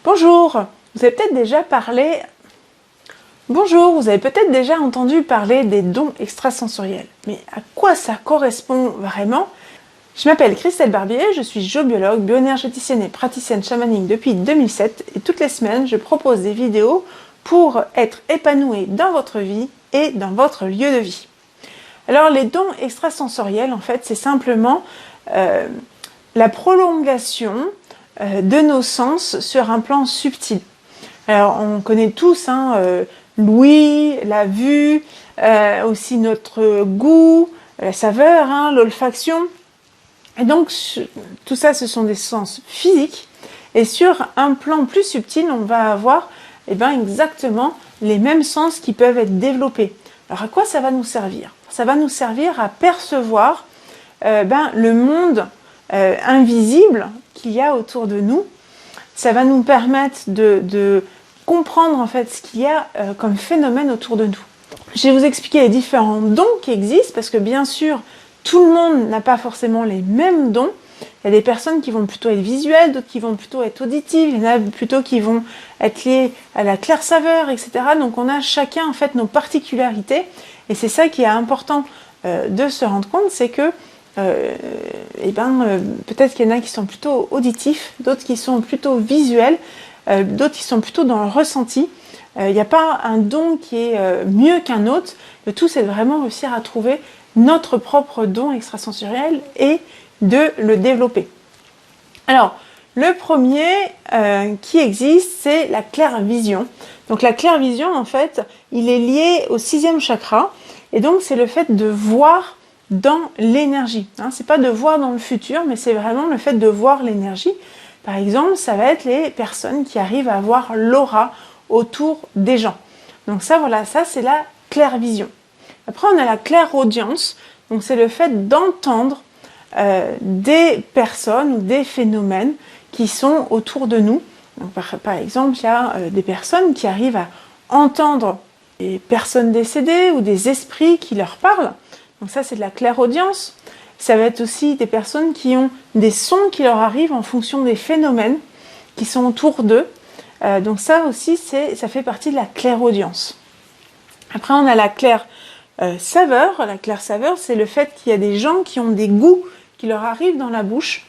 Bonjour, vous avez peut-être déjà parlé... Bonjour, vous avez peut-être déjà entendu parler des dons extrasensoriels. Mais à quoi ça correspond vraiment? Je m'appelle Christelle Barbier, je suis géobiologue, bioénergéticienne et praticienne chamanique depuis 2007 et toutes les semaines je propose des vidéos pour être épanoui dans votre vie et dans votre lieu de vie. Alors les dons extrasensoriels, en fait, c'est simplement la prolongation de nos sens sur un plan subtil. Alors on connaît tous l'ouïe, la vue, aussi notre goût, la saveur, l'olfaction. Et donc tout ça, ce sont des sens physiques. Et sur un plan plus subtil, on va avoir exactement les mêmes sens qui peuvent être développés. Alors à quoi ça va nous servir? Ça va nous servir à percevoir le monde invisible qu'il y a autour de nous. Ça va nous permettre de comprendre en fait ce qu'il y a comme phénomène autour de nous. Je vais vous expliquer les différents dons qui existent parce que bien sûr, tout le monde n'a pas forcément les mêmes dons. Il y a des personnes qui vont plutôt être visuelles, d'autres qui vont plutôt être auditives, il y en a plutôt qui vont être liées à la claire saveur, etc. Donc on a chacun en fait nos particularités et c'est ça qui est important de se rendre compte, c'est que peut-être qu'il y en a qui sont plutôt auditifs, d'autres qui sont plutôt visuels, d'autres qui sont plutôt dans le ressenti. Il n'y a pas un don qui est mieux qu'un autre. Le tout, c'est de vraiment réussir à trouver notre propre don extrasensoriel et de le développer. Alors, le premier qui existe, c'est la clairvision. Donc la clairvision, en fait, il est lié au 6e chakra. Et donc, c'est le fait de voir dans l'énergie. C'est pas de voir dans le futur, mais c'est vraiment le fait de voir l'énergie. Par exemple, ça va être les personnes qui arrivent à voir l'aura autour des gens. Donc ça, voilà, ça c'est la clairvision. Après, on a la clairaudience. Donc c'est le fait d'entendre des personnes ou des phénomènes qui sont autour de nous. Donc, par exemple, il y a des personnes qui arrivent à entendre des personnes décédées ou des esprits qui leur parlent. Donc ça, c'est de la clairaudience. Ça va être aussi des personnes qui ont des sons qui leur arrivent en fonction des phénomènes qui sont autour d'eux. Donc ça aussi, ça fait partie de la clairaudience. Après, on a la saveur. La claire saveur, c'est le fait qu'il y a des gens qui ont des goûts qui leur arrivent dans la bouche.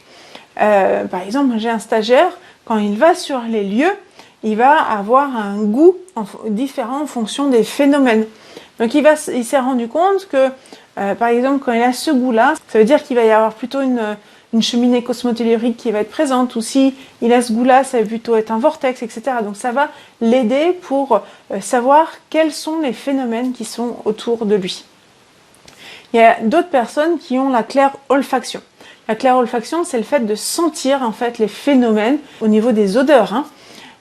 Par exemple, j'ai un stagiaire, quand il va sur les lieux, il va avoir un goût différent en fonction des phénomènes. Donc il s'est rendu compte que par exemple, quand il a ce goût-là, ça veut dire qu'il va y avoir plutôt une cheminée cosmotellurique qui va être présente, ou si il a ce goût-là, ça va plutôt être un vortex, etc. Donc ça va l'aider pour savoir quels sont les phénomènes qui sont autour de lui. Il y a d'autres personnes qui ont la claire olfaction. La claire olfaction, c'est le fait de sentir en fait les phénomènes au niveau des odeurs.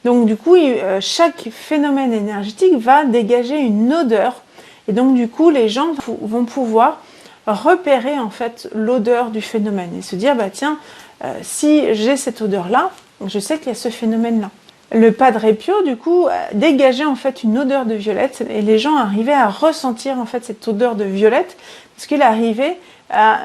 Donc du coup, chaque phénomène énergétique va dégager une odeur. Et donc du coup, les gens vont pouvoir repérer en fait l'odeur du phénomène et se dire tiens, si j'ai cette odeur-là, je sais qu'il y a ce phénomène-là. Le Padre Pio, du coup, dégageait en fait une odeur de violette et les gens arrivaient à ressentir en fait cette odeur de violette parce qu'il arrivait à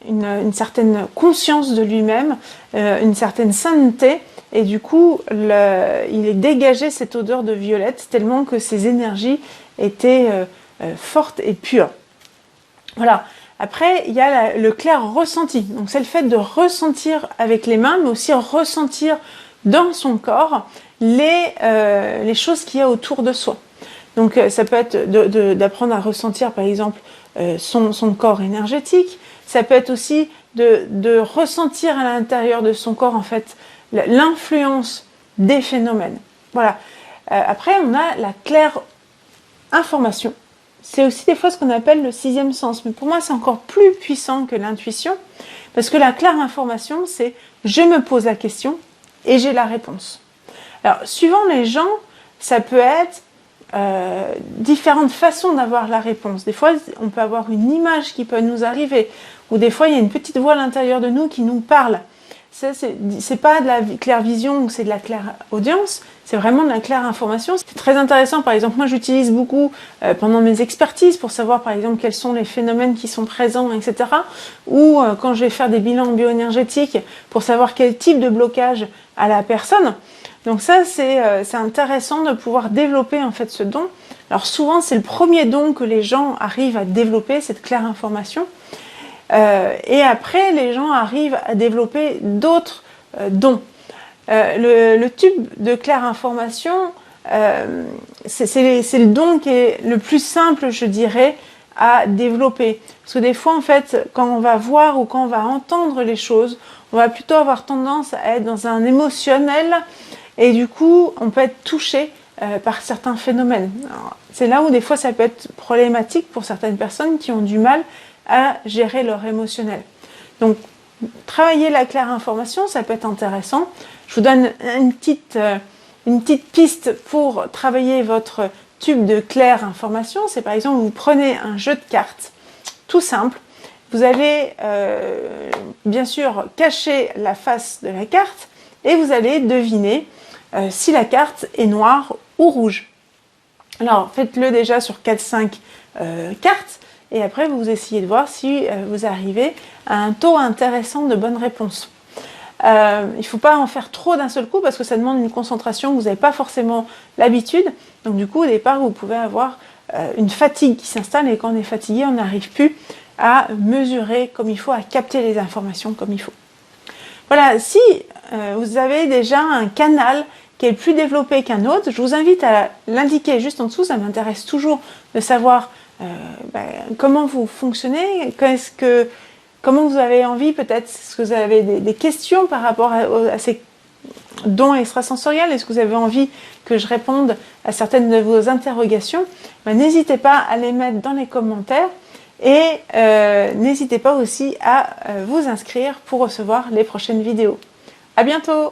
une certaine conscience de lui-même, une certaine sainteté. Et du coup, il dégageait cette odeur de violette tellement que ses énergies étaient fortes et pures. Voilà. Après, il y a le clair ressenti. Donc, c'est le fait de ressentir avec les mains, mais aussi ressentir dans son corps les choses qu'il y a autour de soi. Donc, ça peut être d'apprendre à ressentir, par exemple, son corps énergétique. Ça peut être aussi de ressentir à l'intérieur de son corps, en fait, l'influence des phénomènes. Voilà. Après, on a la claire information. C'est aussi des fois ce qu'on appelle le 6e sens. Mais pour moi, c'est encore plus puissant que l'intuition. Parce que la claire information, c'est je me pose la question et j'ai la réponse. Alors, suivant les gens, ça peut être différentes façons d'avoir la réponse. Des fois, on peut avoir une image qui peut nous arriver. Ou des fois, il y a une petite voix à l'intérieur de nous qui nous parle. c'est pas de la claire vision ou c'est de la claire audience, c'est vraiment de la claire information. C'est très intéressant. Par exemple, moi j'utilise beaucoup pendant mes expertises pour savoir par exemple quels sont les phénomènes qui sont présents, etc. Ou quand je vais faire des bilans bioénergétiques pour savoir quel type de blocage a la personne. Donc ça, c'est intéressant de pouvoir développer en fait ce don. Alors souvent, c'est le premier don que les gens arrivent à développer, cette claire information. Et après, les gens arrivent à développer d'autres dons. Le tube de claire information, c'est le don qui est le plus simple, je dirais, à développer. Parce que des fois, en fait, quand on va voir ou quand on va entendre les choses, on va plutôt avoir tendance à être dans un émotionnel et du coup, on peut être touché par certains phénomènes. C'est là où des fois, ça peut être problématique pour certaines personnes qui ont du mal à gérer leur émotionnel. Donc, travailler la claire information, ça peut être intéressant. Je vous donne une petite piste pour travailler votre tube de claire information. C'est par exemple, vous prenez un jeu de cartes, tout simple. Vous allez bien sûr cacher la face de la carte et vous allez deviner si la carte est noire ou rouge. Alors, faites-le déjà sur 4-5 cartes. Et après, vous essayez de voir si vous arrivez à un taux intéressant de bonnes réponses. Il ne faut pas en faire trop d'un seul coup parce que ça demande une concentration que vous n'avez pas forcément l'habitude. Donc du coup, au départ, vous pouvez avoir une fatigue qui s'installe et quand on est fatigué, on n'arrive plus à mesurer comme il faut, à capter les informations comme il faut. Voilà, si vous avez déjà un canal qui est plus développé qu'un autre, je vous invite à l'indiquer juste en dessous. Ça m'intéresse toujours de savoir comment vous fonctionnez, comment vous avez envie, peut-être, est-ce que vous avez des questions par rapport à ces dons extrasensoriels, est-ce que vous avez envie que je réponde à certaines de vos interrogations, n'hésitez pas à les mettre dans les commentaires et n'hésitez pas aussi à vous inscrire pour recevoir les prochaines vidéos. À bientôt!